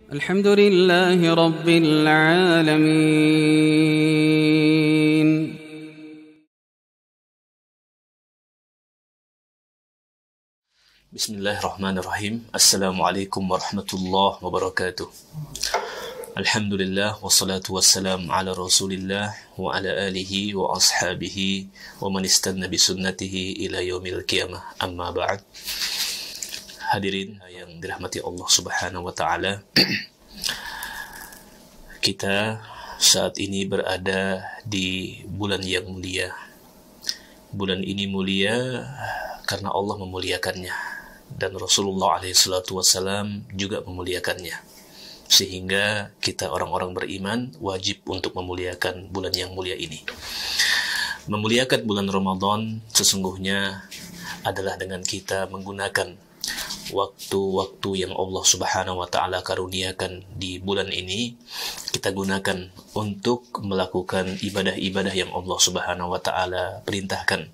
الحمد لله رب العالمين. Bismillahirrahmanirrahim. Assalamualaikum warahmatullahi wabarakatuh. Alhamdulillah wassalatu wassalam ala Rasulillah wa ala alihi wa ashabihi wa man istanna bi sunnatihi ila yaumil qiyamah. Amma ba'd. Hadirin yang dirahmati Allah Subhanahu wa taala. Kita saat ini berada di bulan yang mulia. Bulan ini mulia karena Allah memuliakannya. Dan Rasulullah SAW juga memuliakannya, sehingga kita orang-orang beriman wajib untuk memuliakan bulan yang mulia ini. Memuliakan bulan Ramadan sesungguhnya adalah dengan kita menggunakan waktu-waktu yang Allah Subhanahu wa taala karuniakan di bulan ini, kita gunakan untuk melakukan ibadah-ibadah yang Allah Subhanahu wa taala perintahkan.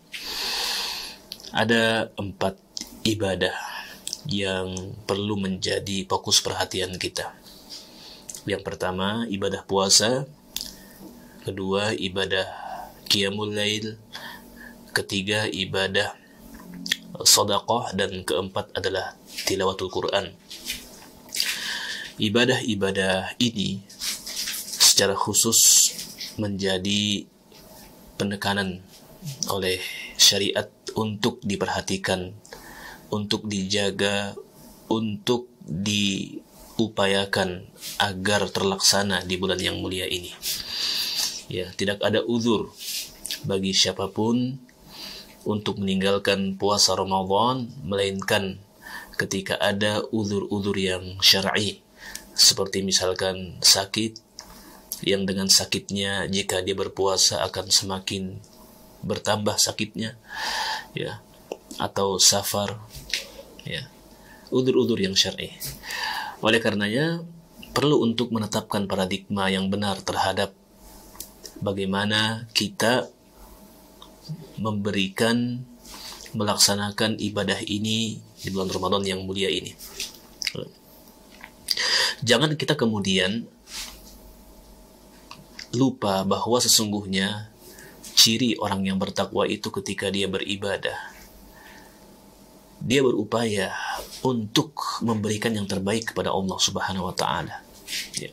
Ada 4 ibadah yang perlu menjadi fokus perhatian kita. Yang pertama, ibadah puasa. Kedua, ibadah qiyamul lail. Ketiga, ibadah sedekah. Dan keempat adalah tilawatul Quran. Ibadah-ibadah ini secara khusus menjadi penekanan oleh syariat untuk diperhatikan, untuk dijaga, untuk diupayakan agar terlaksana di bulan yang mulia ini. Ya, tidak ada uzur bagi siapapun untuk meninggalkan puasa Ramadan, melainkan ketika ada uzur-uzur yang syar'i, seperti misalkan sakit, yang dengan sakitnya jika dia berpuasa akan semakin bertambah sakitnya, ya, atau safar, ya, udzur-udzur yang syar'i. Oleh karenanya perlu untuk menetapkan paradigma yang benar terhadap bagaimana kita melaksanakan ibadah ini di bulan Ramadan yang mulia ini. Jangan kita kemudian lupa bahwa sesungguhnya ciri orang yang bertakwa itu ketika dia beribadah, dia berupaya untuk memberikan yang terbaik kepada Allah Subhanahu wa taala. Ya.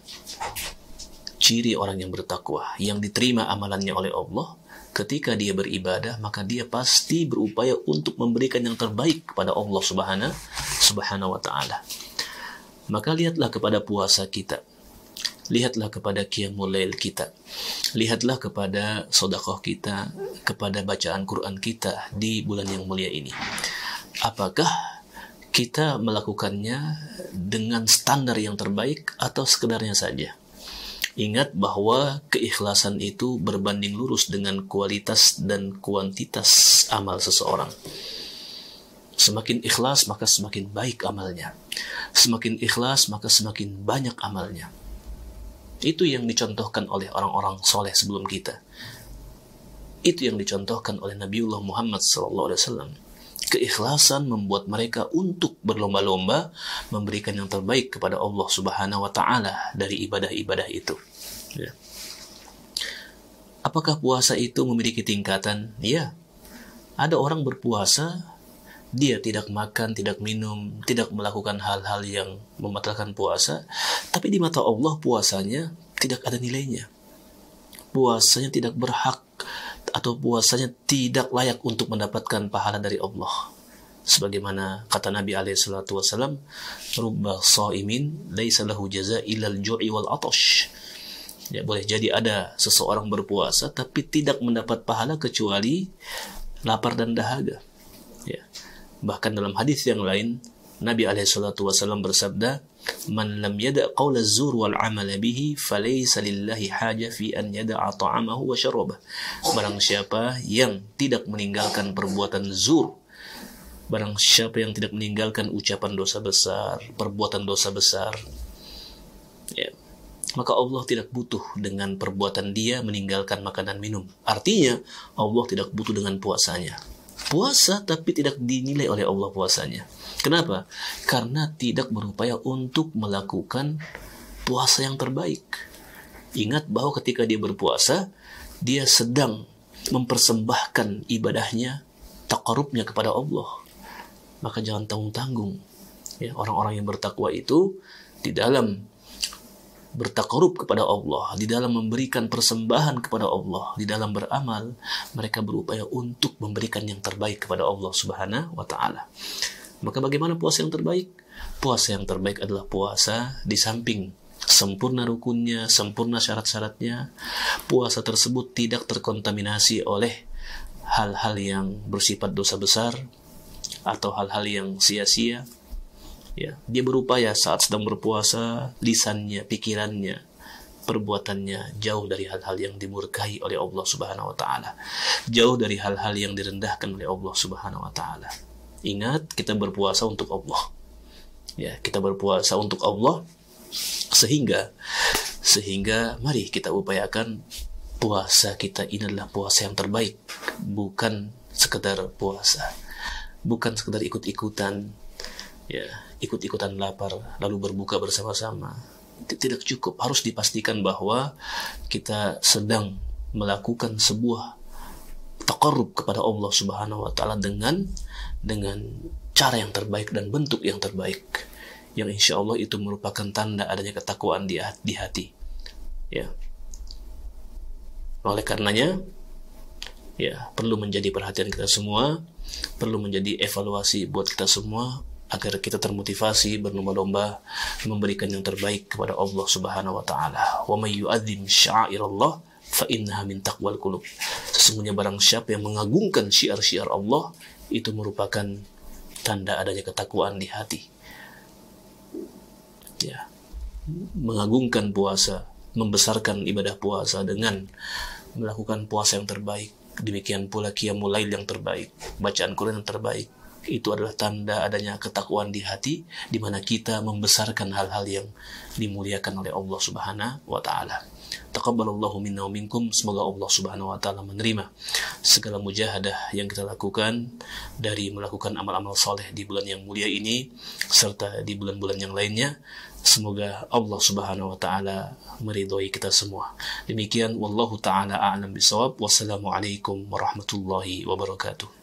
Ciri orang yang bertakwa, yang diterima amalannya oleh Allah, ketika dia beribadah, maka dia pasti berupaya untuk memberikan yang terbaik kepada Allah Subhanahu wa taala. Maka lihatlah kepada puasa kita. Lihatlah kepada qiyamul lail kita. Lihatlah kepada sedekah kita, kepada bacaan Quran kita di bulan yang mulia ini. Apakah kita melakukannya dengan standar yang terbaik atau sekedarnya saja? Ingat bahwa keikhlasan itu berbanding lurus dengan kualitas dan kuantitas amal seseorang. Semakin ikhlas maka semakin baik amalnya. Semakin ikhlas maka semakin banyak amalnya. Itu yang dicontohkan oleh orang-orang soleh sebelum kita. Itu yang dicontohkan oleh Nabiullah Muhammad SAW. Keikhlasan membuat mereka untuk berlomba-lomba memberikan yang terbaik kepada Allah Subhanahu wa taala dari ibadah-ibadah itu. Ya. Apakah puasa itu memiliki tingkatan? Ya. Ada orang berpuasa, dia tidak makan, tidak minum, tidak melakukan hal-hal yang membatalkan puasa, tapi di mata Allah puasanya tidak ada nilainya. Puasanya tidak berhak, atau puasanya tidak layak untuk mendapatkan pahala dari Allah. Sebagaimana kata Nabi SAW, rubba shaimin laisa lahu jaza illal ju'i wal atash. Ya, boleh jadi ada seseorang berpuasa tapi tidak mendapat pahala kecuali lapar dan dahaga. Ya. Bahkan dalam hadis yang lain, Nabi SAW bersabda, man lam yada' qawla zur wal amala bihi falaysa lillahi haja fi an yada'a ta'amahu wa syarabah. Barang siapa yang tidak meninggalkan perbuatan zur, barang siapa yang tidak meninggalkan ucapan dosa besar, perbuatan dosa besar, ya, maka Allah tidak butuh dengan perbuatan dia meninggalkan makan dan minum. Artinya Allah tidak butuh dengan puasanya. puasa tapi tidak dinilai oleh Allah puasanya. Kenapa? Karena tidak berupaya untuk melakukan puasa yang terbaik. Ingat bahwa ketika dia berpuasa, dia sedang mempersembahkan ibadahnya, taqarrubnya kepada Allah. Maka jangan tanggung-tanggung. Ya, orang-orang yang bertakwa itu di dalam bertaqarrub kepada Allah, di dalam memberikan persembahan kepada Allah, di dalam beramal, mereka berupaya untuk memberikan yang terbaik kepada Allah Subhanahu wa taala. Maka bagaimana puasa yang terbaik? Puasa yang terbaik adalah puasa di samping sempurna rukunnya, sempurna syarat-syaratnya, puasa tersebut tidak terkontaminasi oleh hal-hal yang bersifat dosa besar atau hal-hal yang sia-sia. Ya, dia berupaya saat sedang berpuasa, lisannya, pikirannya, perbuatannya jauh dari hal-hal yang dimurkai oleh Allah Subhanahu wa taala. Jauh dari hal-hal yang direndahkan oleh Allah Subhanahu wa taala. Ingat, kita berpuasa untuk Allah. Ya, kita berpuasa untuk Allah sehingga mari kita upayakan puasa kita ini adalah puasa yang terbaik, bukan sekedar puasa, bukan sekedar ikut-ikutan, ya, ikut-ikutan lapar lalu berbuka bersama-sama. Tidak cukup, harus dipastikan bahwa kita sedang melakukan sebuah taqarrub kepada Allah Subhanahu wa taala dengan cara yang terbaik dan bentuk yang terbaik, yang insya Allah itu merupakan tanda adanya ketakwaan di hati. Ya. Oleh karenanya, ya, perlu menjadi perhatian kita semua, perlu menjadi evaluasi buat kita semua agar kita termotivasi berlomba-lomba memberikan yang terbaik kepada Allah Subhanahu wa taala. Wa may yu'azzim sya'airallah fa innaha min taqwal qulub. Sesungguhnya barang siapa yang mengagungkan syiar-syiar Allah, itu merupakan tanda adanya ketakwaan di hati. Ya, mengagungkan puasa, membesarkan ibadah puasa dengan melakukan puasa yang terbaik. Demikian pula qiyamul lail yang terbaik, bacaan Quran yang terbaik. Itu adalah tanda adanya ketakwaan di hati, di mana kita membesarkan hal-hal yang dimuliakan oleh Allah Subhanahu wa taala. Taqabbalallahu minna wa minkum. Semoga Allah Subhanahu wa taala menerima segala mujahadah yang kita lakukan dari melakukan amal-amal soleh di bulan yang mulia ini serta di bulan-bulan yang lainnya. Semoga Allah Subhanahu wa taala meridhoi kita semua. Demikian wallahu taala a'lam bishawab. Wassalamualaikum warahmatullahi wabarakatuh.